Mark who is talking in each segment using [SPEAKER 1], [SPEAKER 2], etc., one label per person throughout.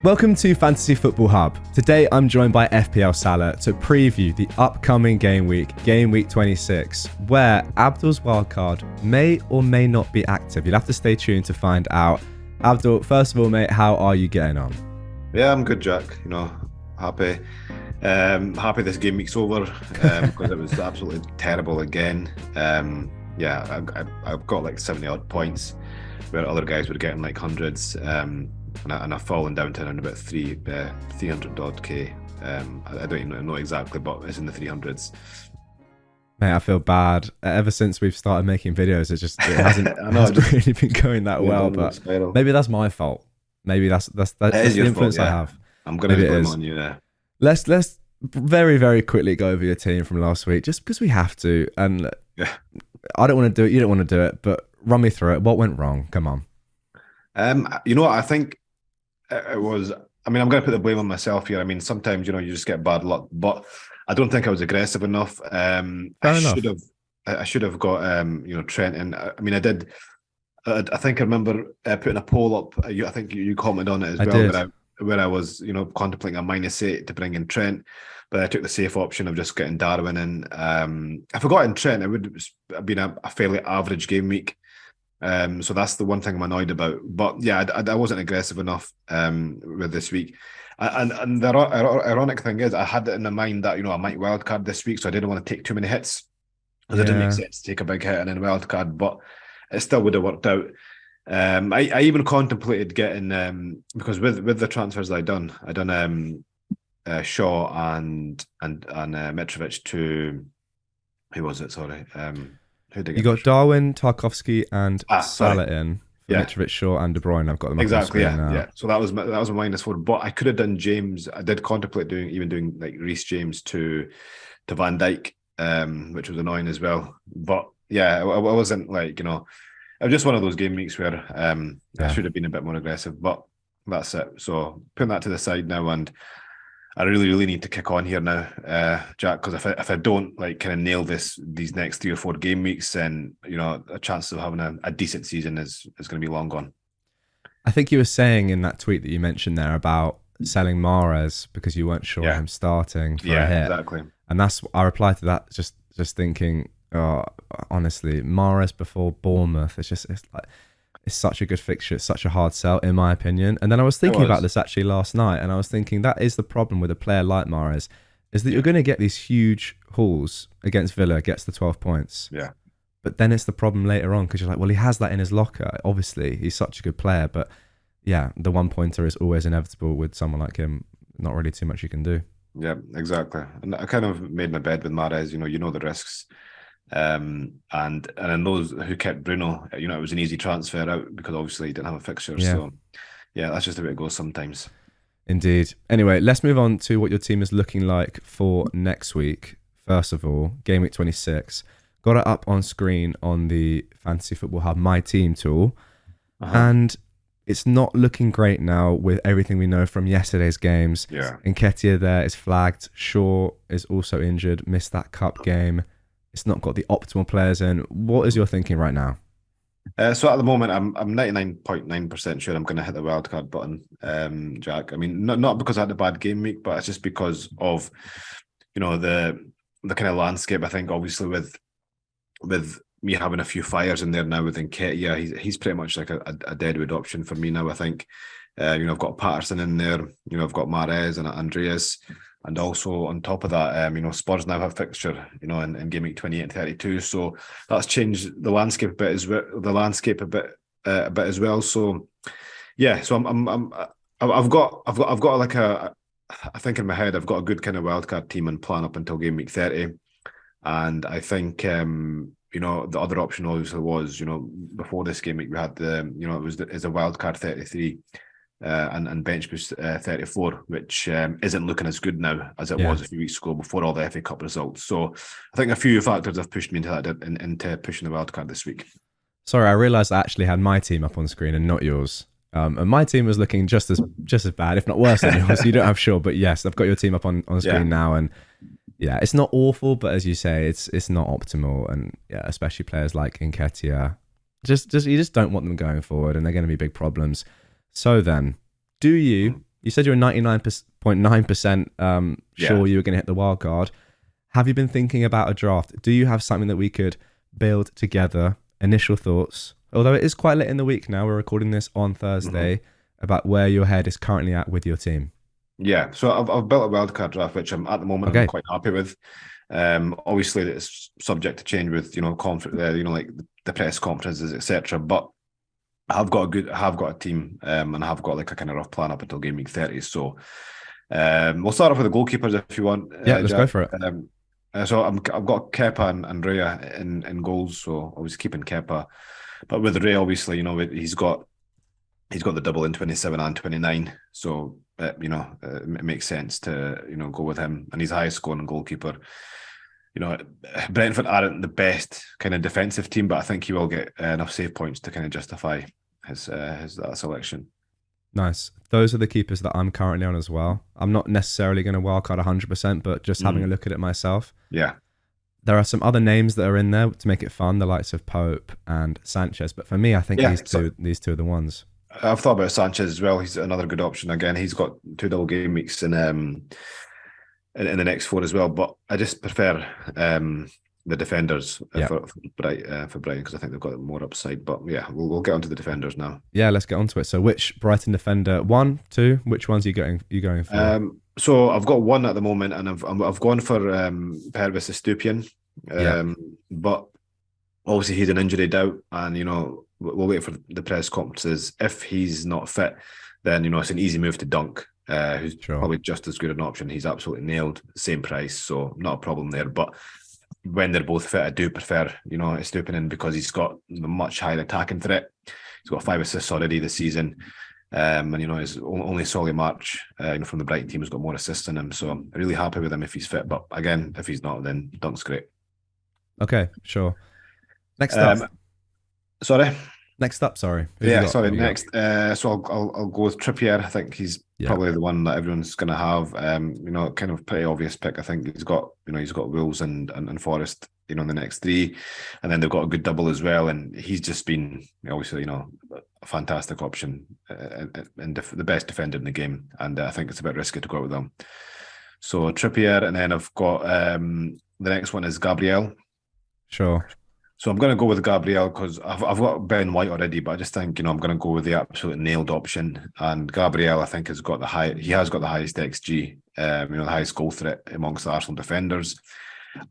[SPEAKER 1] Welcome to Fantasy Football Hub. Today I'm joined by FPL Salah to preview the upcoming game week, Game Week 26, where Abdul's wildcard may or may not be active. You'll have to stay tuned to find out. Abdul, first of all, mate, how are you getting on?
[SPEAKER 2] Yeah, I'm good, Jack. Happy. Happy this game week's over because it was absolutely terrible again. I've got like 70 odd points where other guys were getting like hundreds. And I've fallen down to around about 300 odd K. I don't even know exactly, but it's in the 300s.
[SPEAKER 1] Mate, I feel bad. Ever since we've started making videos, it hasn't really been going that well. But maybe that's my fault. Maybe that's the influence fault, yeah. I have.
[SPEAKER 2] I'm going to blame on you there.
[SPEAKER 1] Let's very, very quickly go over your team from last week, just because we have to. And I don't want to do it. You don't want to do it. But run me through it. What went wrong? Come on.
[SPEAKER 2] I think it was. I'm going to put the blame on myself here. I mean, sometimes you just get bad luck, but I don't think I was aggressive enough. I should have got Trent in. I mean, I did. I think I remember putting a poll up. I think you commented on it as well. Where I was, contemplating a -8 to bring in Trent, but I took the safe option of just getting Darwin in. If I got in Trent, it would have been a fairly average game week. So that's the one thing I'm annoyed about. But yeah, I wasn't aggressive enough with this week. And the ironic thing is, I had it in my mind that I might wildcard this week, so I didn't want to take too many hits because it didn't make sense to take a big hit and then wildcard. But it still would have worked out. I even contemplated getting because with the transfers I done Shaw and Mitrovic to who was it? Sorry.
[SPEAKER 1] You got Darwin, Tarkowski, and Salah in for Mitrovic, Shaw, and De Bruyne. I've got them
[SPEAKER 2] exactly. Yeah. So that was my -4. But I could have done James. I did contemplate doing like Reece James to Van Dijk, which was annoying as well. But yeah, I wasn't like it was just one of those game weeks where I should have been a bit more aggressive. But that's it. So putting that to the side now, and I really need to kick on here now, Jack, because if I don't kind of nail these next 3 or 4 game weeks, then a chance of having a decent season is going to be long gone.
[SPEAKER 1] I think you were saying in that tweet that you mentioned there about selling Mahrez because you weren't sure of him starting for a hit.
[SPEAKER 2] Exactly.
[SPEAKER 1] And I replied to that just thinking, honestly, Mahrez before Bournemouth, it's such a good fixture. It's such a hard sell, in my opinion. And then I was thinking about this actually last night, and I was thinking that is the problem with a player like Mahrez, is that you're going to get these huge hauls against Villa, gets the 12 points.
[SPEAKER 2] Yeah.
[SPEAKER 1] But then it's the problem later on because you're like, well, he has that in his locker. Obviously, he's such a good player. But yeah, the one pointer is always inevitable with someone like him. Not really too much you can do.
[SPEAKER 2] Yeah, exactly. And I kind of made my bed with Mahrez. You know the risks. And in those who kept Bruno, it was an easy transfer out because obviously he didn't have a fixture. Yeah. So yeah, that's just the way it goes sometimes.
[SPEAKER 1] Indeed. Anyway, let's move on to what your team is looking like for next week. First of all, Game Week 26. Got it up on screen on the Fantasy Football Hub My Team tool. And it's not looking great now with everything we know from yesterday's games.
[SPEAKER 2] Yeah.
[SPEAKER 1] Nketiah there is flagged. Shaw is also injured, missed that cup game. It's not got the optimal players in. What is your thinking right now?
[SPEAKER 2] So at the moment, I'm 99.9% sure I'm going to hit the wildcard button, Jack. I mean, not because I had a bad game week, but it's just because of the kind of landscape. I think obviously with me having a few fires in there now with Nketiah, he's pretty much like a deadwood option for me now. I think I've got Patterson in there. I've got Mahrez and Andreas. And also on top of that, Spurs now have fixture, in Game Week 28 and 32. So that's changed the landscape a bit as well. So yeah, so I've got like I think in my head I've got a good kind of wildcard team and plan up until Game Week 30. And I think the other option obviously was before this game week we had is a wildcard 33. And bench boost 34, which isn't looking as good now as it was a few weeks ago before all the FA Cup results. So I think a few factors have pushed me into pushing the wildcard this week.
[SPEAKER 1] Sorry, I realised I actually had my team up on screen and not yours. And my team was looking just as bad, if not worse than yours. You don't have sure, but yes, I've got your team up on screen now, and yeah, it's not awful, but as you say, it's not optimal, and yeah, especially players like Nketiah, you just don't want them going forward, and they're going to be big problems. So then, do you You said you're 99.9% sure you were going to hit the wild card. Have you been thinking about a draft? Do you have something that we could build together? Initial thoughts? Although it is quite late in the week now, we're recording this on Thursday, about where your head is currently at with your team.
[SPEAKER 2] Yeah, so I've built a wildcard draft, which I'm at the moment I'm quite happy with. Obviously, it's subject to change with like the press conferences, etc. But I've got a team, and I have got like a kind of rough plan up until Gameweek 30. So we'll start off with the goalkeepers if you want.
[SPEAKER 1] Yeah, let's go for it.
[SPEAKER 2] So I've got Kepa and Raya in goals. So I was keeping Kepa, but with Raya, obviously, he's got the double in 27 and 29. So it makes sense to go with him, and he's the highest scoring goalkeeper. Brentford aren't the best kind of defensive team, but I think he will get enough save points to kind of justify his selection.
[SPEAKER 1] Nice. Those are the keepers that I'm currently on as well. I'm not necessarily going to wildcard 100%, but just having a look at it myself.
[SPEAKER 2] Yeah.
[SPEAKER 1] There are some other names that are in there to make it fun, the likes of Pope and Sanchez. But for me, I think these two are the ones.
[SPEAKER 2] I've thought about Sanchez as well. He's another good option. Again, he's got 2 double game weeks in the next 4 as well. But I just prefer the defenders for Brighton, because I think they've got more upside. But yeah, we'll get onto the defenders now.
[SPEAKER 1] Yeah, let's get onto it. So which Brighton defender? 1, 2? Which ones are you going for?
[SPEAKER 2] So I've got 1 at the moment, and I've gone for Pervis Estupiñán. But obviously he's an injury doubt, and we'll wait for the press conferences. If he's not fit, then it's an easy move to Dunk, who's probably just as good an option. He's absolutely nailed, same price, so not a problem there. But when they're both fit, I do prefer Estupiñán, because he's got a much higher attacking threat. He's got 5 assists already this season, and his only Solly March from the Brighton team has got more assists than him. So I'm really happy with him if he's fit. But again, if he's not, then Dunk's great.
[SPEAKER 1] Okay, sure. Next up.
[SPEAKER 2] Sorry.
[SPEAKER 1] Next up, sorry.
[SPEAKER 2] Next. So I'll go with Trippier. I think he's probably the one that everyone's going to have. Kind of pretty obvious pick. I think he's got Wolves and Forest, in the next 3, and then they've got a good double as well. And he's just been obviously a fantastic option and the best defender in the game. And I think it's a bit risky to go out with them. So Trippier, and then I've got the next one is Gabriel.
[SPEAKER 1] Sure.
[SPEAKER 2] So I'm going to go with Gabriel because I've got Ben White already, but I just think I'm going to go with the absolute nailed option. And Gabriel, I think, has got the highest XG, the highest goal threat amongst the Arsenal defenders.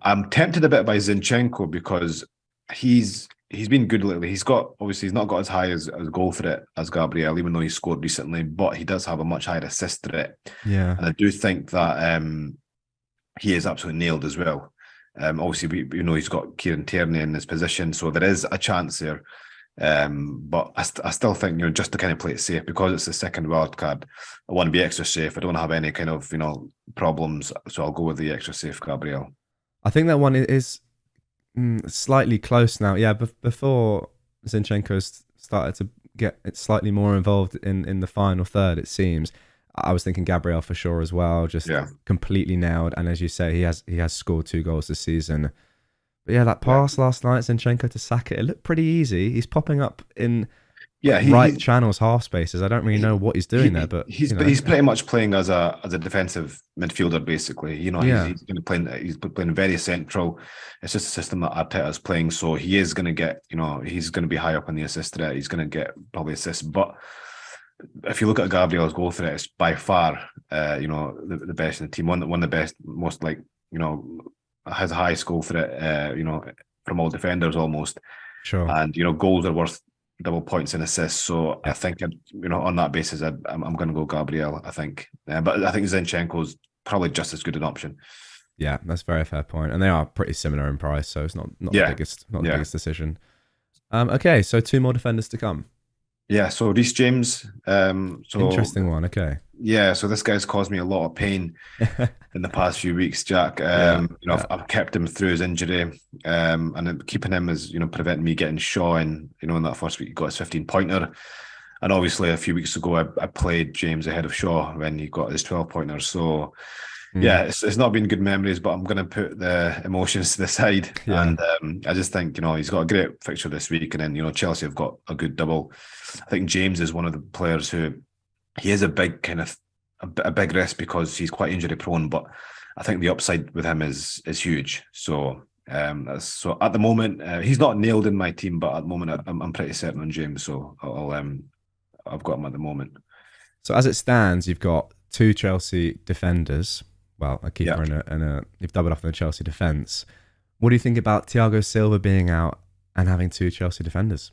[SPEAKER 2] I'm tempted a bit by Zinchenko because he's been good lately. He's not got as high as goal threat as Gabriel, even though he scored recently, but he does have a much higher assist threat.
[SPEAKER 1] Yeah, and
[SPEAKER 2] I do think that he is absolutely nailed as well. Obviously, he's got Kieran Tierney in his position, so there is a chance there. But I still think, just to kind of play it safe, because it's the second wild card, I want to be extra safe. I don't have any kind of, problems, so I'll go with the extra safe Gabriel.
[SPEAKER 1] I think that one is slightly close now. Yeah, before Zinchenko started to get slightly more involved in the final third, it seems. I was thinking Gabriel for sure as well, just completely nailed. And as you say, he has scored 2 goals this season. But yeah, that pass last night, Zinchenko to Saka, it looked pretty easy. He's popping up in right channels, half spaces. I don't really know what he's doing there, but
[SPEAKER 2] he's pretty much playing as a defensive midfielder, basically. He's playing very central. It's just a system that Arteta's playing, so he is going to get, he's going to be high up on the assist threat. He's going to get probably assists, but if you look at Gabriel's goal threat, it's by far, the best in the team. One of the best, most has a highest goal threat, from all defenders almost.
[SPEAKER 1] Sure.
[SPEAKER 2] And goals are worth double points and assists. So I think, on that basis, I'm going to go Gabriel. I think, but I think Zinchenko's probably just as good an option.
[SPEAKER 1] Yeah, that's a very fair point, and they are pretty similar in price, so it's not the biggest decision. Okay, so 2 more defenders to come.
[SPEAKER 2] Yeah, so Reece James.
[SPEAKER 1] Interesting one. Okay.
[SPEAKER 2] Yeah, so this guy's caused me a lot of pain in the past few weeks, Jack. I've kept him through his injury, and keeping him is preventing me getting Shaw in. In that first week, he got his 15-pointer, and obviously a few weeks ago I played James ahead of Shaw when he got his 12-pointer. So yeah, it's not been good memories, but I'm going to put the emotions to the side, and I just think he's got a great fixture this week, and then Chelsea have got a good double. I think James is one of the players who he is a big kind of a big risk because he's quite injury prone, but I think the upside with him is huge. So so at the moment he's not nailed in my team, but at the moment I'm pretty certain on James. So I've got him at the moment.
[SPEAKER 1] So as it stands, you've got two Chelsea defenders. Well, a keeper and you've doubled up on the Chelsea defence. What do you think about Thiago Silva being out and having two Chelsea defenders?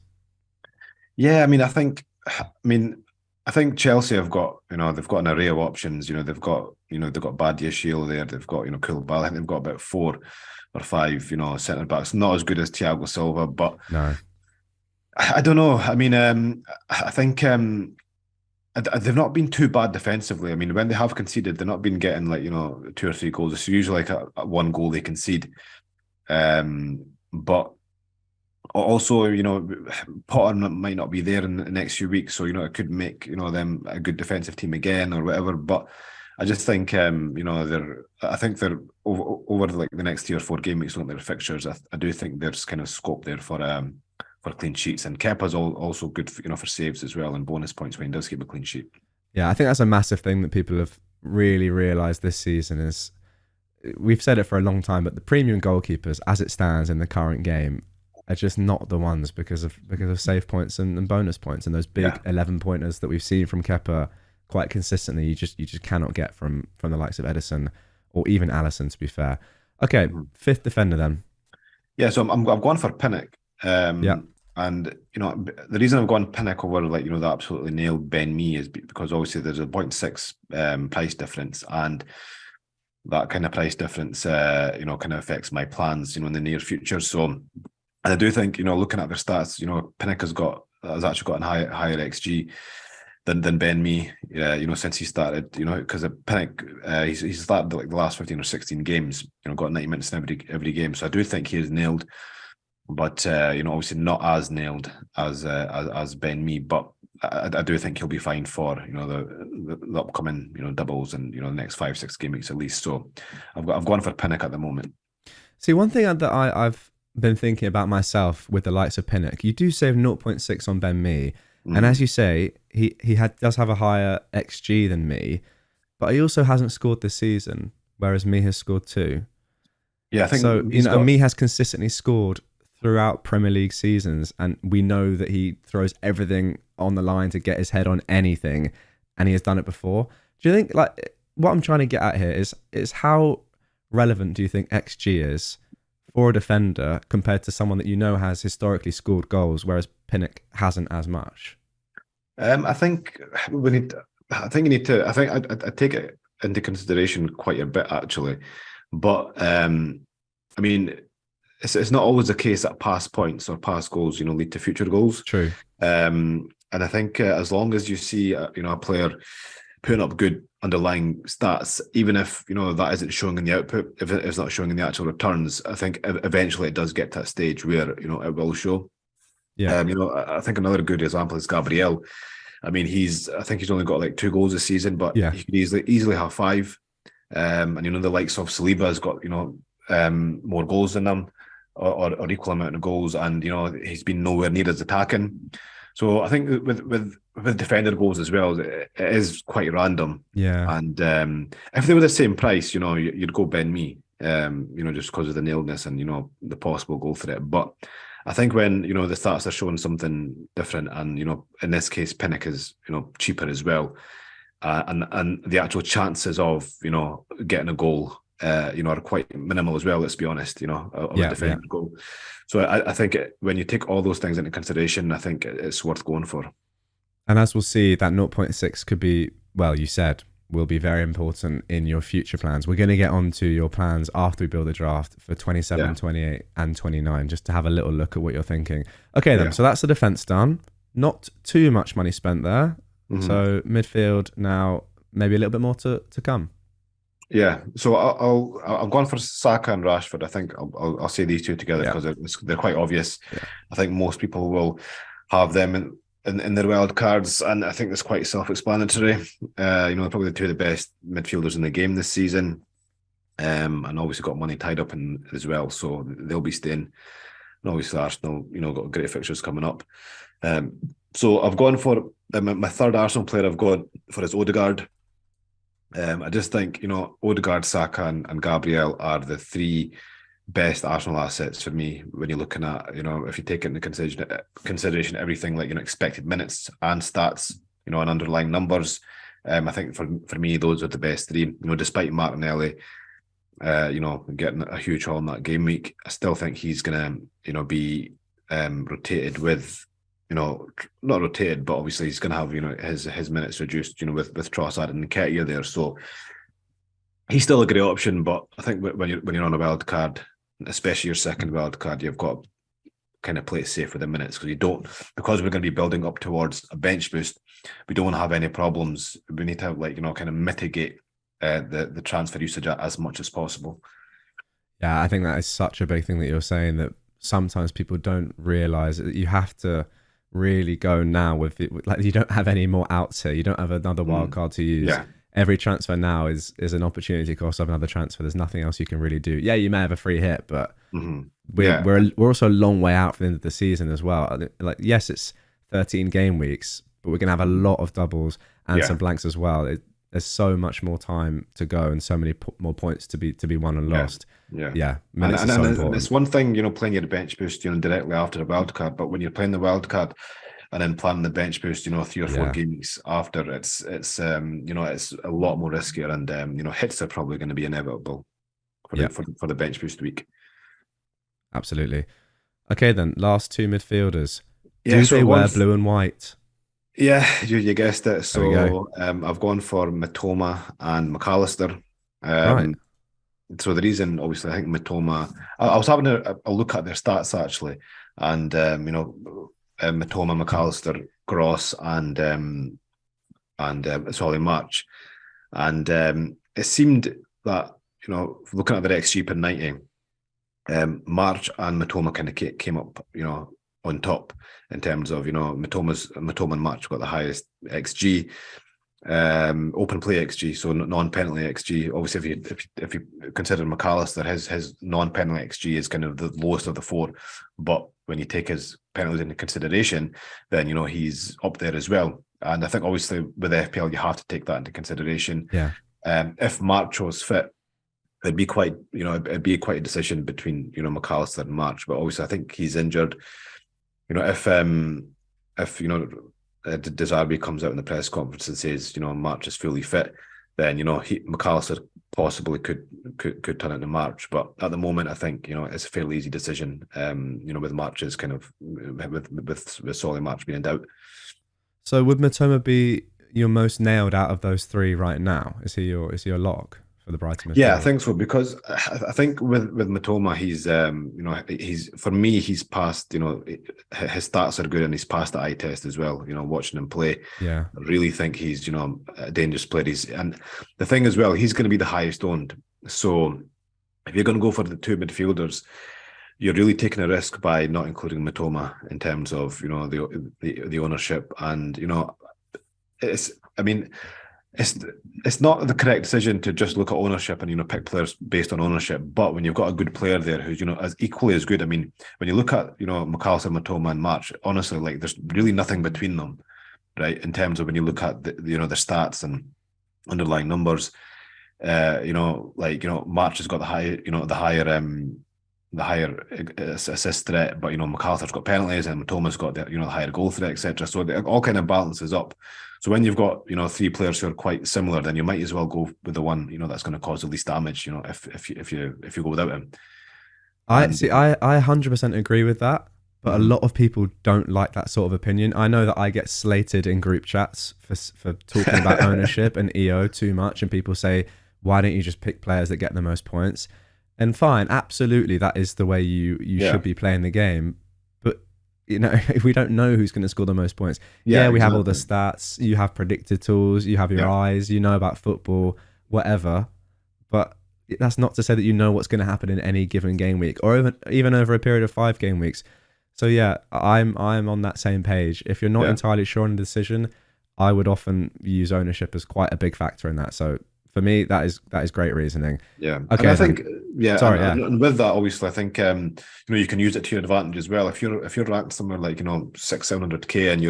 [SPEAKER 2] Yeah, I think Chelsea have got, they've got an array of options. They've got Badiashile there. They've got, Koulibaly. I think they've got about 4 or 5, centre backs. Not as good as Thiago Silva, but
[SPEAKER 1] no,
[SPEAKER 2] I don't know. I think they've not been too bad defensively. I mean, when they have conceded, they've not been getting 2 or 3 goals. It's usually a 1 goal they concede. But also, Potter might not be there in the next few weeks, so it could make them a good defensive team again or whatever. But I just think they're over the next 3 or 4 game weeks, looking at their fixtures. I do think there's kind of scope there for clean sheets, and Kepa's also good for saves as well and bonus points when he does keep a clean sheet.
[SPEAKER 1] Yeah, I think that's a massive thing that people have really realised this season is. We've said it for a long time, but the premium goalkeepers, as it stands in the current game, are just not the ones because of save points and bonus points and those big 11 pointers that we've seen from Kepa quite consistently. You just cannot get from the likes of Edison or even Alisson, to be fair. Okay, fifth defender then.
[SPEAKER 2] Yeah, so I've gone for Pinnock. And the reason I've gone Pinnock over the absolutely nailed Ben Mee is because obviously there's a 0.6 price difference, and that kind of price difference kind of affects my plans in the near future. So I do think looking at their stats, Pinnock has actually got a higher XG than Ben Mee, since he started, because Pinnock he's started the last 15 or 16 games, got 90 minutes in every game. So I do think he is nailed, but obviously not as nailed as Ben Mee, but I do think he'll be fine for the upcoming doubles and the next 5-6 game weeks at least. So I've gone for Pinnock at the moment.
[SPEAKER 1] See, one thing that I've been thinking about myself with the likes of Pinnock, you do save 0.6 on Ben Mee, and as you say, he does have a higher XG than Mee, but he also hasn't scored this season, whereas Mee has scored 2.
[SPEAKER 2] Yeah, I think
[SPEAKER 1] so. Mee has consistently scored throughout Premier League seasons, and we know that he throws everything on the line to get his head on anything, and he has done it before. Do you think, what I'm trying to get at here is how relevant do you think XG is for a defender compared to someone that has historically scored goals, whereas Pinnock hasn't as much?
[SPEAKER 2] I think I take it into consideration quite a bit actually, but it's not always the case that past points or past goals, lead to future goals.
[SPEAKER 1] True.
[SPEAKER 2] And I think as long as you see, a player putting up good underlying stats, even if, that isn't showing in the output, if it's not showing in the actual returns, I think eventually it does get to that stage where, it will show.
[SPEAKER 1] Yeah.
[SPEAKER 2] I think another good example is Gabriel. I think he's only got 2 goals this season, but he could easily have 5. And, the likes of Saliba has got, more goals than them. Or equal amount of goals, and he's been nowhere near as attacking. So I think with defender goals as well, it is quite random.
[SPEAKER 1] Yeah.
[SPEAKER 2] And if they were the same price, you'd go Ben Mee, just because of the nailedness and the possible goal threat. But I think when the stats are showing something different, and in this case Pinnock is cheaper as well, and the actual chances of getting a goal are quite minimal as well, let's be honest, of a defender goal. So I think when you take all those things into consideration, I think it's worth going for.
[SPEAKER 1] And as we'll see, that 0.6 could be, well, you said, will be very important in your future plans. We're going to get on to your plans after we build a draft for 27, 28 and 29, just to have a little look at what you're thinking. Okay then, so that's the defence done. Not too much money spent there. So midfield now, maybe a little bit more to come.
[SPEAKER 2] Yeah, so I've gone for Saka and Rashford. I think I'll say these two together because they're quite obvious. Yeah. I think most people will have them in their wild cards, and I think that's quite self-explanatory. Probably the 2 of the best midfielders in the game this season, and obviously got money tied up in as well, so they'll be staying. And obviously Arsenal, got great fixtures coming up. So I've gone for my third Arsenal player. I've gone for is Odegaard. I just think, Odegaard, Saka, and Gabriel are the three best Arsenal assets for me when you're looking at, if you take into consideration everything like, expected minutes and stats, and underlying numbers. I think for me, those are the best three. Despite Martinelli, getting a huge haul in that game week, I still think he's gonna, be rotated with, not rotated, but obviously he's gonna have, his minutes reduced, with Trossard and Nketiah there. So he's still a great option, but I think when you're on a wild card, especially your second wild card, you've got to kind of play it safe with the minutes because we're going to be building up towards a bench boost. We don't want to have any problems. We need to kind of mitigate the transfer usage as much as possible.
[SPEAKER 1] Yeah, I think that is such a big thing that you're saying, that sometimes people don't realize that you have to really go now with it. Like, you don't have any more outs here. You don't have another wild card to use.
[SPEAKER 2] Yeah.
[SPEAKER 1] Every transfer now is an opportunity cost of another transfer. There's nothing else you can really do. Yeah, you may have a free hit, but we're also a long way out from the end of the season as well. Like, yes, it's 13 game weeks, but we're gonna have a lot of doubles and some blanks as well. There's so much more time to go and so many more points to be won and lost.
[SPEAKER 2] Yeah. And it's one thing, playing your bench boost, directly after the wild card, but when you're playing the wild card and then planning the bench boost, 3 or 4 games after, it's it's a lot more riskier, and hits are probably going to be inevitable for the bench boost week.
[SPEAKER 1] Absolutely. Okay, then last two midfielders. Do they wear blue and white?
[SPEAKER 2] Yeah, you guessed it. So I've gone for Mitoma and McAllister.
[SPEAKER 1] Right.
[SPEAKER 2] So the reason, obviously, I think Mitoma. I was having a look at their stats actually, and Mitoma, McAllister, Gross, and Solly March, and it seemed that looking at their XG per 90, March and Mitoma kind of came up on top in terms of Mitoma and March got the highest XG, open play XG, so non-penalty XG. Obviously, if you consider McAllister, his non-penalty XG is kind of the lowest of the four, but when you take his penalties into consideration, then he's up there as well. And I think obviously with FPL you have to take that into consideration.
[SPEAKER 1] Yeah.
[SPEAKER 2] If March was fit, it'd be quite a decision between McAllister and March. But obviously I think he's injured. If Desarby comes out in the press conference and says March is fully fit, then McAllister possibly could turn into March. But at the moment, I think it's a fairly easy decision. With March's kind of with Solly March being in doubt.
[SPEAKER 1] So would Mitoma be your most nailed out of those three right now? Is he your lock for the Brighton midfield?
[SPEAKER 2] Yeah, I think so, because I think with Mitoma, he's for me, he's passed, his stats are good and he's passed the eye test as well, watching him play.
[SPEAKER 1] Yeah.
[SPEAKER 2] I really think he's, a dangerous player. And the thing as well, he's going to be the highest owned. So if you're going to go for the two midfielders, you're really taking a risk by not including Mitoma in terms of, the ownership. And, it's not the correct decision to just look at ownership and pick players based on ownership. But when you've got a good player there who's as equally as good, I mean, when you look at McAllister, Mitoma, and March, honestly, like there's really nothing between them, right? In terms of when you look at the stats and underlying numbers, March has got the higher assist threat, but McAllister's got penalties and Mitoma's got the higher goal threat, etc. So it all kind of balances up. So when you've got 3 players who are quite similar, then you might as well go with the one that's going to cause the least damage. If you go without him.
[SPEAKER 1] I 100% agree with that, but a lot of people don't like that sort of opinion. I know that I get slated in group chats for talking about ownership and EO too much, and people say, why don't you just pick players that get the most points? And fine, absolutely, that is the way you should be playing the game. But if we don't know who's going to score the most points, we have all the stats, you have predictor tools, you have your eyes, about football, whatever. But that's not to say that you know what's going to happen in any given game week, or even over a period of 5 game weeks. So yeah, I'm on that same page. If you're not entirely sure on the decision, I would often use ownership as quite a big factor in that. So for me, that is great reasoning.
[SPEAKER 2] Yeah.
[SPEAKER 1] Okay.
[SPEAKER 2] And I think, and with that, obviously, I think you can use it to your advantage as well. If you're ranked somewhere like 600-700k and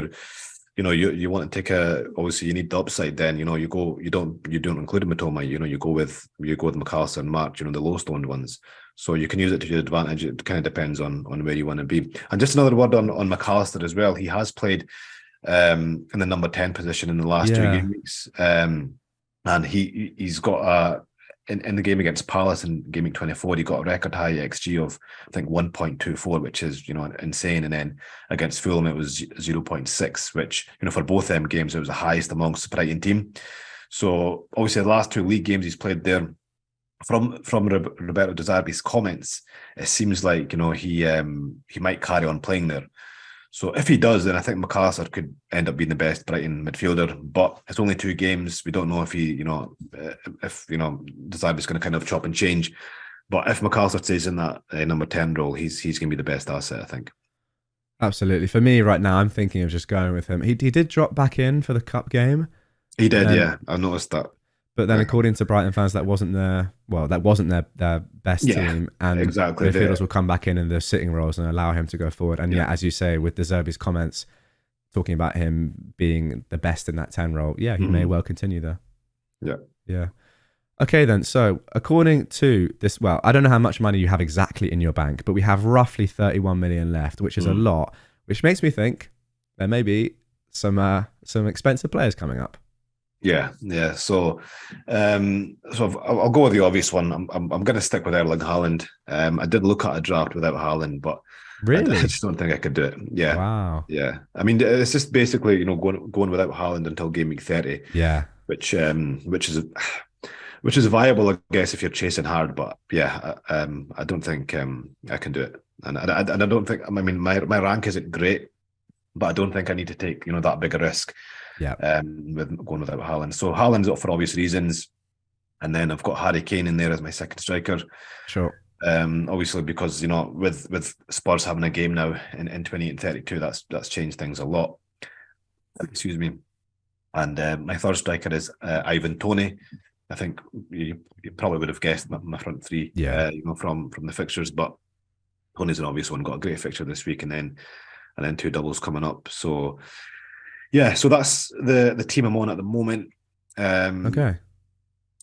[SPEAKER 2] you want to take obviously you need the upside. Then you don't include Matoma. You go with McAllister and March. The lowest owned ones. So you can use it to your advantage. It kind of depends on where you want to be. And just another word on McAllister as well. He has played in the number 10 position in the last 2 game weeks. And he's got in the game against Palace in Gameweek 24, he got a record high XG of I think 1.24, which is insane. And then against Fulham it was 0.6, which for both them games it was the highest amongst the Brighton team. So obviously the last 2 league games he's played there, from Roberto De Zerbi's comments, it seems like he might carry on playing there. So if he does, then I think McAllister could end up being the best Brighton midfielder. But it's only 2 games. We don't know if De Zerbi's going to kind of chop and change. But if McAllister stays in that number 10 role, he's going to be the best asset, I think.
[SPEAKER 1] Absolutely. For me right now, I'm thinking of just going with him. He did drop back in for the cup game.
[SPEAKER 2] He did, yeah. I noticed that.
[SPEAKER 1] But then, according to Brighton fans, that wasn't their best team, and
[SPEAKER 2] exactly.
[SPEAKER 1] Midfielders will come back in their sitting roles and allow him to go forward. And as you say, with De Zerbi's comments talking about him being the best in that 10 role, he may well continue there. Yeah. Okay, then. So, according to this, I don't know how much money you have exactly in your bank, but we have roughly 31 million left, which is a lot. Which makes me think there may be some expensive players coming up.
[SPEAKER 2] Yeah. So, I'll go with the obvious one. I'm going to stick with Erling Haaland. I did look at a draft without Haaland, but
[SPEAKER 1] really,
[SPEAKER 2] I just don't think I could do it. Yeah.
[SPEAKER 1] Wow.
[SPEAKER 2] Yeah. I mean, it's just basically going without Haaland until Gameweek 30.
[SPEAKER 1] Yeah.
[SPEAKER 2] Which is viable, I guess, if you're chasing hard. But I don't think I can do it, and I don't think. I mean, my rank isn't great, but I don't think I need to take that big a risk.
[SPEAKER 1] Yeah.
[SPEAKER 2] With going without Haaland. So Haaland's up for obvious reasons. And then I've got Harry Kane in there as my second striker.
[SPEAKER 1] Sure.
[SPEAKER 2] Obviously because, with Spurs having a game now in 28 and 32, that's changed things a lot. Excuse me. And my third striker is Ivan Toney. I think you probably would have guessed my front three, from the fixtures, but Toney's an obvious one. Got a great fixture this week, and then 2 doubles coming up. So yeah, so that's the team I'm on at the moment.
[SPEAKER 1] Okay.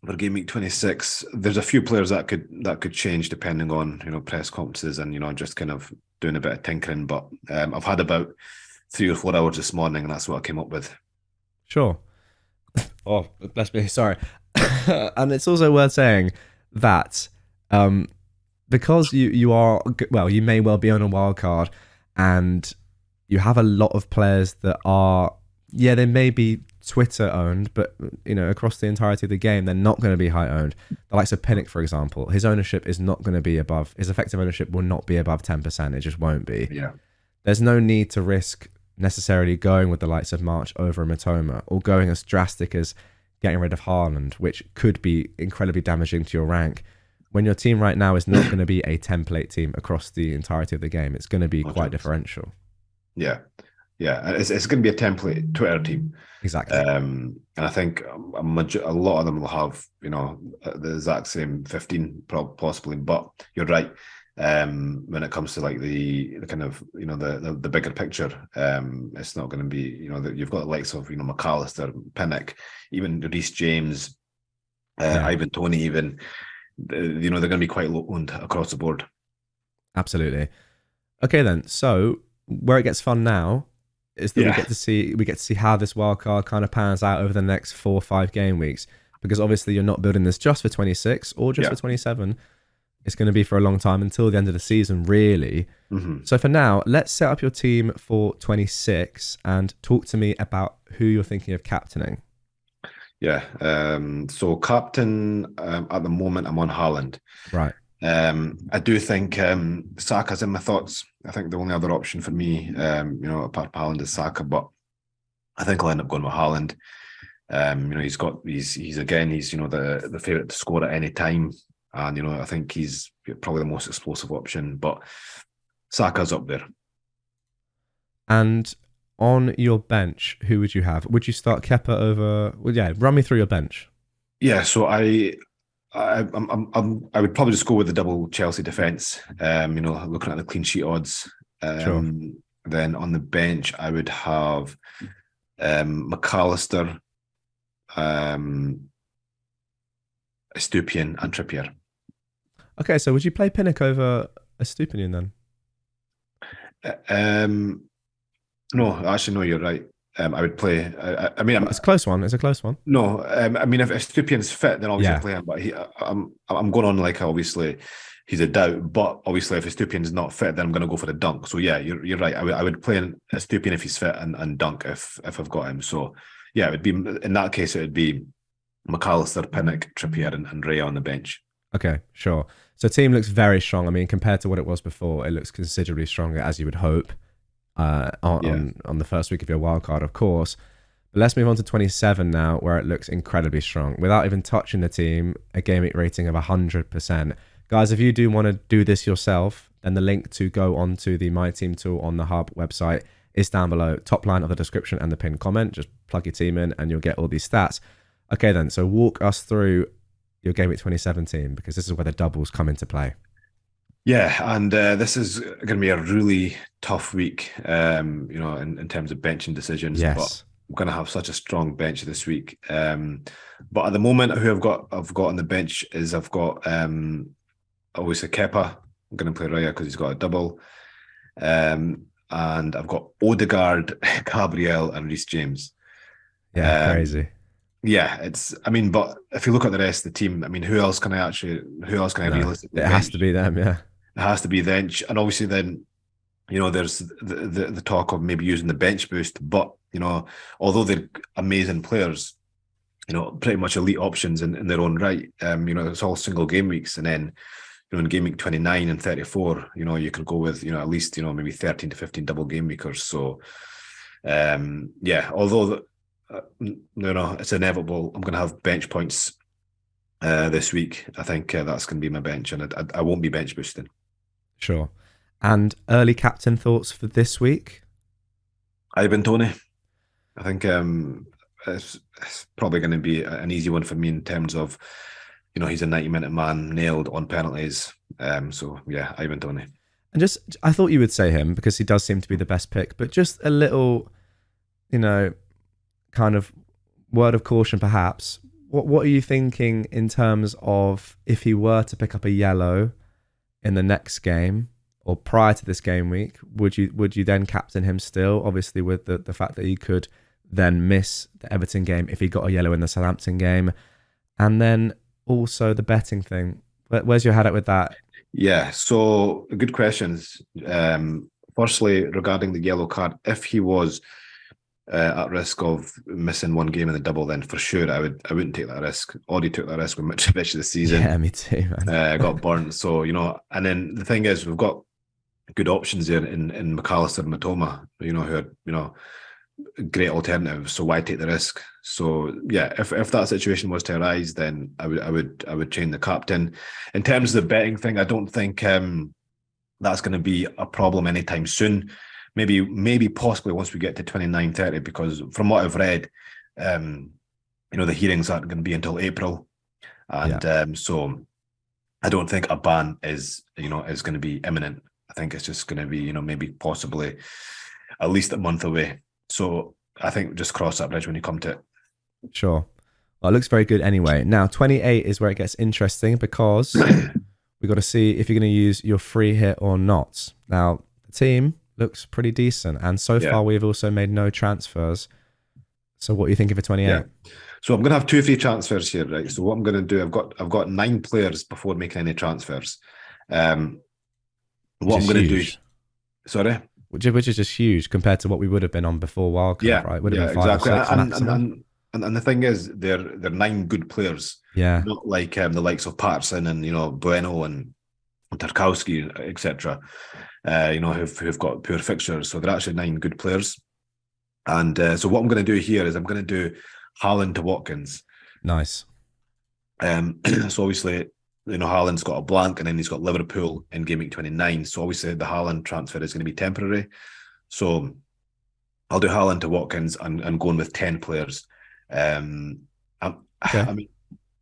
[SPEAKER 2] For Game Week 26, there's a few players that could change depending on press conferences and just kind of doing a bit of tinkering. But I've had about 3 or 4 hours this morning, and that's what I came up with.
[SPEAKER 1] Sure. Oh, bless me. Sorry. And it's also worth saying that because you are you may well be on a wild card, and you have a lot of players that are. Yeah, they may be Twitter owned, but across the entirety of the game, they're not going to be high owned. The likes of Pinnock, for example, his ownership is not going to be above. His effective ownership will not be above 10%. It just won't be.
[SPEAKER 2] Yeah.
[SPEAKER 1] There's no need to risk necessarily going with the likes of March over Matoma, or going as drastic as getting rid of Haaland, which could be incredibly damaging to your rank. When your team right now is not going to be a template team across the entirety of the game, it's going to be quite differential.
[SPEAKER 2] Yeah. Yeah, it's going to be a template Twitter team.
[SPEAKER 1] Exactly.
[SPEAKER 2] And I think a lot of them will have, the exact same 15 possibly. But you're right. When it comes to like the kind of, the bigger picture, it's not going to be, you've got the likes of, McAllister, Pinnock, even Reece James, Ivan Toney, even, they're going to be quite low owned across the board.
[SPEAKER 1] Absolutely. Okay, then. So where it gets fun now is that we get to see how this wildcard kind of pans out over the next 4 or 5 game weeks, because obviously you're not building this just for 26 or just for 27. It's going to be for a long time, until the end of the season, really. Mm-hmm. So for now, let's set up your team for 26 and talk to me about who you're thinking of captaining.
[SPEAKER 2] Yeah. So captain, at the moment, I'm on Haaland.
[SPEAKER 1] Right.
[SPEAKER 2] I do think Saka's in my thoughts. I think the only other option for me, apart from Haaland, is Saka, but I think I'll end up going with Haaland. He's the favourite to score at any time, and I think he's probably the most explosive option. But Saka's up there.
[SPEAKER 1] And on your bench, who would you have? Would you start Kepa over? Well, yeah, run me through your bench.
[SPEAKER 2] Yeah, so I would probably just go with the double Chelsea defence. Looking at the clean sheet odds.
[SPEAKER 1] Sure.
[SPEAKER 2] Then on the bench, I would have McAllister, Estupiñán, and Trippier.
[SPEAKER 1] Okay, so would you play Pinnock over Estupiñán then?
[SPEAKER 2] No, actually, no, you're right. I would play. I mean,
[SPEAKER 1] it's a close one. It's a close one.
[SPEAKER 2] No, I mean, if Estupiñán's fit, then obviously I play him. But I'm going on like obviously he's a doubt. But obviously, if Estupiñán's not fit, then I'm going to go for the dunk. So yeah, you're right. I would play Estupiñán if he's fit and dunk if I've got him. So yeah, it would be in that case it would be McAllister, Pinnock, Trippier, and Ray on the bench.
[SPEAKER 1] Okay, sure. So team looks very strong. I mean, compared to what it was before, it looks considerably stronger, as you would hope. On the first week of your wildcard, of course. But let's move on to 27 now, where it looks incredibly strong. Without even touching the team, a game week rating of 100%. Guys, if you do want to do this yourself, then the link to go onto the My Team tool on the Hub website is down below, top line of the description and the pinned comment. Just plug your team in and you'll get all these stats. Okay then, so walk us through your game week 27 team, because this is where the doubles come into play.
[SPEAKER 2] Yeah, and this is going to be a really tough week, in terms of benching decisions.
[SPEAKER 1] Yes.
[SPEAKER 2] But I'm going to have such a strong bench this week. But at the moment, who I've got on the bench is I've got obviously Kepa. I'm going to play Raya because he's got a double. And I've got Odegaard, Gabriel, and Reece James.
[SPEAKER 1] Yeah, crazy.
[SPEAKER 2] Yeah, but if you look at the rest of the team, I mean, who else can I realistically?
[SPEAKER 1] It has to be them, yeah.
[SPEAKER 2] It has to be them, and obviously then, there's the talk of maybe using the bench boost, but although they're amazing players, pretty much elite options in their own right. It's all single game weeks, and then in game week 29 and 34, you could go with at least maybe 13 to 15 double game weekers. So, although it's inevitable, I'm going to have bench points this week. I think that's going to be my bench, and I won't be bench boosting.
[SPEAKER 1] Sure. And early captain thoughts for this week?
[SPEAKER 2] Ivan Toney. I think it's probably going to be an easy one for me in terms of, he's a 90-minute man, nailed on penalties. So yeah, Ivan Toney.
[SPEAKER 1] And I thought you would say him because he does seem to be the best pick, but just a little, kind of word of caution perhaps. What are you thinking in terms of if he were to pick up a yellow in the next game or prior to this game week, would you then captain him still, obviously with the fact that he could then miss the Everton game if he got a yellow in the Southampton game? And then also the betting thing, where's your head at with that?
[SPEAKER 2] Yeah, so good questions. Firstly, regarding the yellow card, if he was at risk of missing one game in the double, then for sure I wouldn't take that risk. Already took that risk with Mitrovic this season.
[SPEAKER 1] Yeah, me too, man.
[SPEAKER 2] Got burnt. So, and then the thing is, we've got good options there in McAllister and Matoma, who are, great alternatives. So why take the risk? So yeah, if that situation was to arise, then I would change the captain. In terms of the betting thing, I don't think that's going to be a problem anytime soon. Maybe possibly once we get to 29-30, because from what I've read, the hearings aren't going to be until April, and so I don't think a ban is going to be imminent. I think it's just going to be maybe possibly at least a month away. So I think just cross that bridge when you come to it.
[SPEAKER 1] Sure. Well, it looks very good anyway. Now 28 is where it gets interesting, because we got to see if you're going to use your free hit or not. Now the team looks pretty decent, and so far we've also made no transfers. So what are you thinking for 28?
[SPEAKER 2] Yeah. So I'm going to have 2 free transfers here, right? So what I'm going to do, I've got 9 players before making any transfers. What I'm going to do, sorry,
[SPEAKER 1] which is just huge compared to what we would have been on before wildcard, right? Would have been 5
[SPEAKER 2] exactly.
[SPEAKER 1] or 6
[SPEAKER 2] and the thing is, they're 9 good players.
[SPEAKER 1] Yeah,
[SPEAKER 2] not like the likes of Patterson and Bueno and Tarkowski, etc. Who've got poor fixtures. So they're actually 9 good players. And so what I'm going to do here is I'm going to do Haaland to Watkins.
[SPEAKER 1] Nice.
[SPEAKER 2] So obviously, Haaland's got a blank, and then he's got Liverpool in game week 29. So obviously the Haaland transfer is going to be temporary. So I'll do Haaland to Watkins and going with 10 players. Okay. I mean,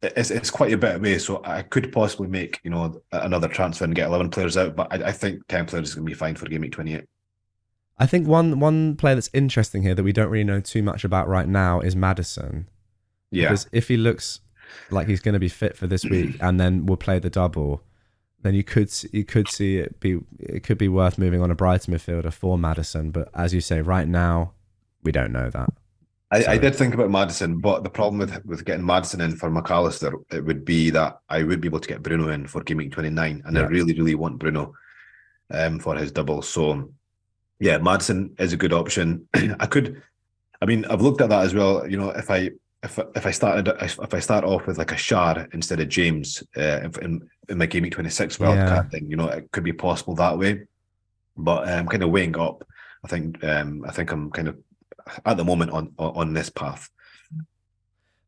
[SPEAKER 2] it's quite a bit away, so I could possibly make another transfer and get 11 players out, but I think 10 players is going to be fine for game week 28.
[SPEAKER 1] I think one player that's interesting here that we don't really know too much about right now is Maddison.
[SPEAKER 2] Yeah.
[SPEAKER 1] Because if he looks like he's going to be fit for this week and then we'll play the double, then you could see it could be worth moving on a Brighton midfielder for Maddison. But as you say, right now we don't know that.
[SPEAKER 2] I did think about Maddison, but the problem with getting Maddison in for McAllister, it would be that I would be able to get Bruno in for Gameweek 29, and I really, really want Bruno for his double. So yeah, Maddison is a good option. I've looked at that as well. You know, if I start off with like a Shar instead of James in my Gameweek 26 wildcard thing, you know, it could be possible that way. But kind of weighing up, I think I'm kind of at the moment on this path.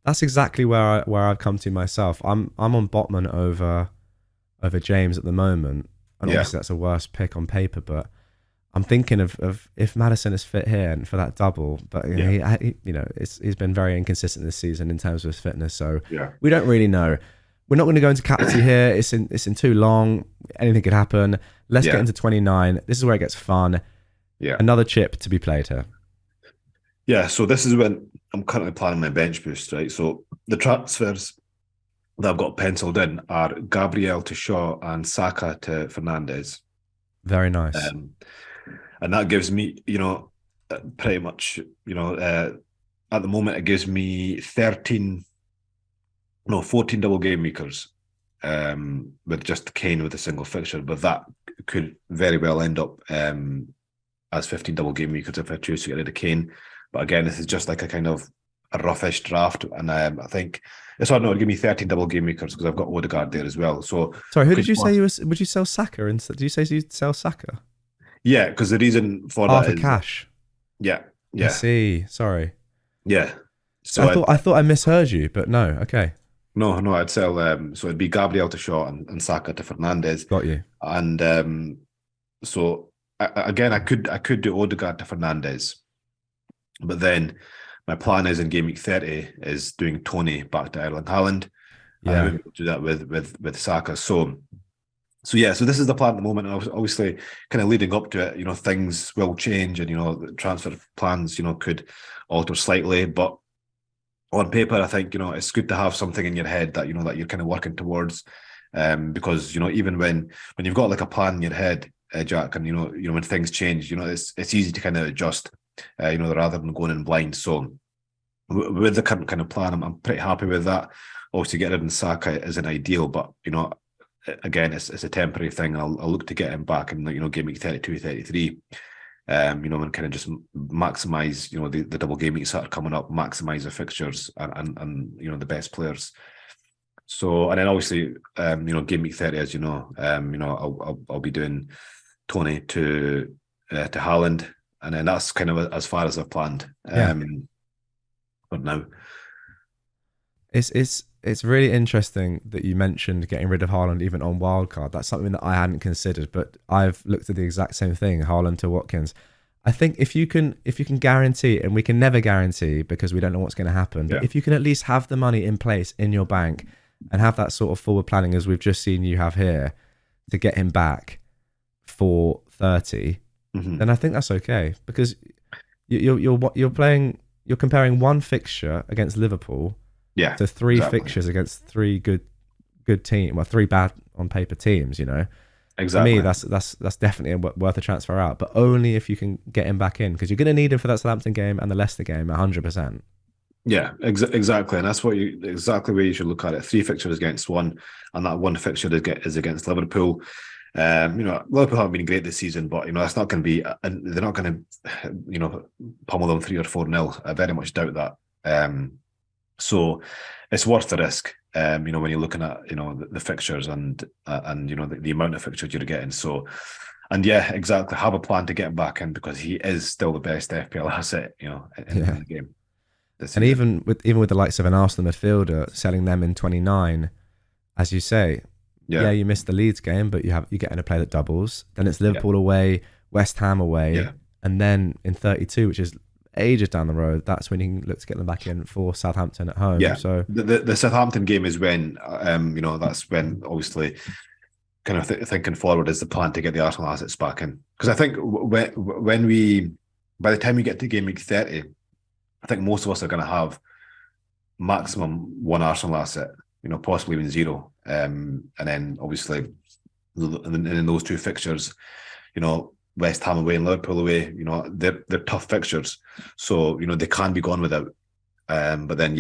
[SPEAKER 1] That's exactly where I've come to myself. I'm on Botman over James at the moment, and obviously that's a worse pick on paper. But I'm thinking of if Maddison is fit here and for that double, but he's been very inconsistent this season in terms of his fitness. So we don't really know. We're not going to go into captaincy here. It's in too long. Anything could happen. Let's get into 29. This is where it gets fun.
[SPEAKER 2] Yeah,
[SPEAKER 1] another chip to be played here.
[SPEAKER 2] Yeah, so this is when I'm currently planning my bench boost, right? So the transfers that I've got penciled in are Gabriel to Shaw and Saka to Fernandes.
[SPEAKER 1] Very nice.
[SPEAKER 2] And that gives me, pretty much, at the moment, it gives me 14 double game weekers with just Kane with a single fixture. But that could very well end up as 15 double game weekers if I choose to get rid of Kane. But again, this is just like a kind of a roughish draft, and I think it's hard not to give me 13 double game weekers because I've got Odegaard there as well. So
[SPEAKER 1] sorry, who did you say would you sell Saka instead? Did you say you'd sell Saka?
[SPEAKER 2] Yeah, because the reason for that
[SPEAKER 1] is cash.
[SPEAKER 2] Yeah.
[SPEAKER 1] I see. Sorry.
[SPEAKER 2] Yeah.
[SPEAKER 1] So I thought I misheard you, but no. Okay.
[SPEAKER 2] No, I'd sell. So it'd be Gabriel to Shaw and Saka to Fernandes.
[SPEAKER 1] Got you.
[SPEAKER 2] And so again, I could do Odegaard to Fernandes. But then my plan is in Game Week 30 is doing Tony back to Erling Haaland. Yeah. And I will do that with Saka. So this is the plan at the moment. And obviously, kind of leading up to it, things will change and, the transfer plans, could alter slightly. But on paper, I think, it's good to have something in your head that, that you're kind of working towards. Because, even when you've got like a plan in your head, Jack, and, when things change, it's easy to kind of adjust. Rather than going in blind. So with the current kind of plan, I'm pretty happy with that. Obviously, getting rid of Saka isn't ideal, but again, it's a temporary thing. I'll look to get him back in game week 32, 33. And kind of just maximize the double game weeks that are coming up, maximize the fixtures and the best players. So and then obviously game week 30, as I'll be doing Tony to Haaland. And then that's kind of as far as I've planned. But now,
[SPEAKER 1] it's really interesting that you mentioned getting rid of Haaland even on wildcard. That's something that I hadn't considered, but I've looked at the exact same thing: Haaland to Watkins. I think if you can guarantee, and we can never guarantee because we don't know what's going to happen, but if you can at least have the money in place in your bank and have that sort of forward planning as we've just seen you have here to get him back for 30. Then I think that's okay because you're comparing one fixture against Liverpool to three fixtures against three good teams, well, three bad on paper teams. Exactly. For me, that's definitely worth a transfer out, but only if you can get him back in because you're going to need him for that Southampton game and the Leicester game 100%.
[SPEAKER 2] Yeah, exactly, and that's exactly where you should look at it. Three fixtures against one, and that one fixture is against Liverpool. Liverpool haven't been great this season, but that's not going to be. They're not going to, pummel them 3 or 4-0. I very much doubt that. So it's worth the risk. When you're looking at the fixtures and the amount of fixtures you're getting. So, and yeah, exactly. Have a plan to get him back in because he is still the best FPL asset. In the game.
[SPEAKER 1] And even with the likes of an Arsenal midfielder, selling them in 29, as you say. Yeah, you missed the Leeds game, but you're getting to play that doubles. Then it's Liverpool away, West Ham away, and then in 32, which is ages down the road, that's when you can look to get them back in for Southampton at home.
[SPEAKER 2] Yeah,
[SPEAKER 1] so
[SPEAKER 2] the Southampton game is when, that's when obviously kind of thinking forward is the plan to get the Arsenal assets back in. because I think when we, by the time we get to game week 30, I think most of us are going to have maximum one Arsenal asset, possibly even zero. And then obviously in those two fixtures, West Ham away and Liverpool away, they're tough fixtures. So, they can be gone without. But then,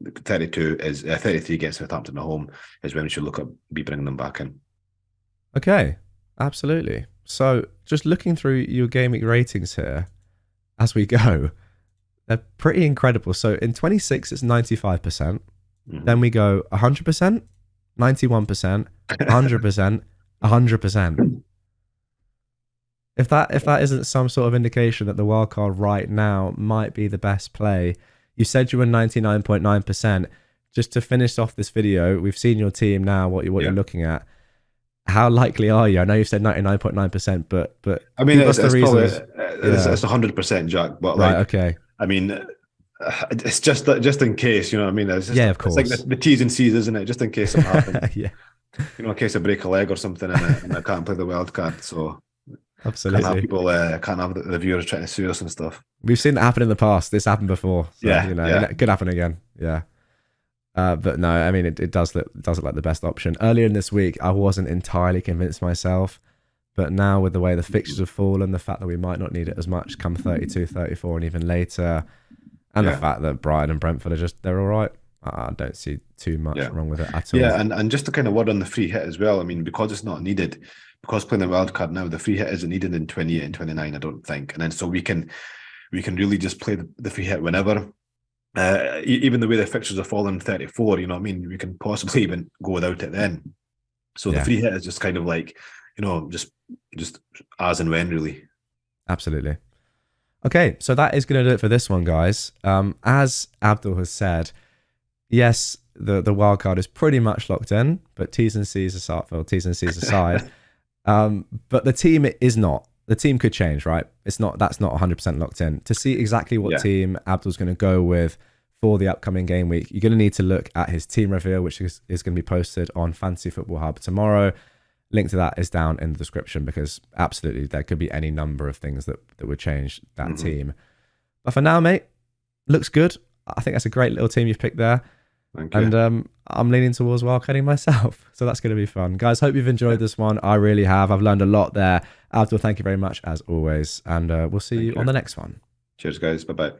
[SPEAKER 2] 33 against Southampton at home is when we should look at bringing them back in.
[SPEAKER 1] Okay, absolutely. So just looking through your game week ratings here as we go, they're pretty incredible. So in 26, it's 95%. Mm-hmm. Then we go 100%, 91%, 100%, 100%. If that isn't some sort of indication that the wildcard right now might be the best play, you said you were 99.9%. Just to finish off this video, we've seen your team now, what you're looking at. How likely are you? I know you said 99.9%, but
[SPEAKER 2] I mean, it's 100%, Jack. But
[SPEAKER 1] right, okay.
[SPEAKER 2] I mean, it's just in case, what I mean? It's just,
[SPEAKER 1] of course.
[SPEAKER 2] It's like the T's and C's, isn't it? Just in case something happens.
[SPEAKER 1] Yeah.
[SPEAKER 2] In case I break a leg or something and I can't play the wild card. So
[SPEAKER 1] absolutely.
[SPEAKER 2] Can't have the viewers trying to sue us and stuff.
[SPEAKER 1] We've seen that happen in the past. This happened before. So, it could happen again. Yeah. But no, I mean, it does look like the best option. Earlier in this week, I wasn't entirely convinced myself. But now with the way the fixtures have fallen, the fact that we might not need it as much come 32, 34 and even later, and the fact that Brighton and Brentford they're all right. I don't see too much wrong with it at all.
[SPEAKER 2] Yeah, and just to kind of word on the free hit as well, I mean, because it's not needed, because playing the wild card now, the free hit isn't needed in 28 and 29, I don't think. And then so we can really just play the free hit whenever. Even the way the fixtures are falling in 34, you know what I mean? We can possibly even go without it then. So the free hit is just kind of like, just as and when, really.
[SPEAKER 1] Absolutely. Okay, so that is going to do it for this one, guys. As Abdul has said, yes, the wildcard is pretty much locked in, but T's and C's aside. But the team is not. The team could change, right? That's not 100% locked in. To see exactly what team Abdul's going to go with for the upcoming game week, you're going to need to look at his team reveal, which is going to be posted on Fantasy Football Hub tomorrow. Link to that is down in the description because absolutely there could be any number of things that would change that team. But for now, mate, looks good. I think that's a great little team you've picked there.
[SPEAKER 2] Thank you.
[SPEAKER 1] And I'm leaning towards wildcarding myself. So that's going to be fun. Guys, hope you've enjoyed this one. I really have. I've learned a lot there. Abdul, thank you very much as always. And we'll see you on the next one.
[SPEAKER 2] Cheers, guys. Bye-bye.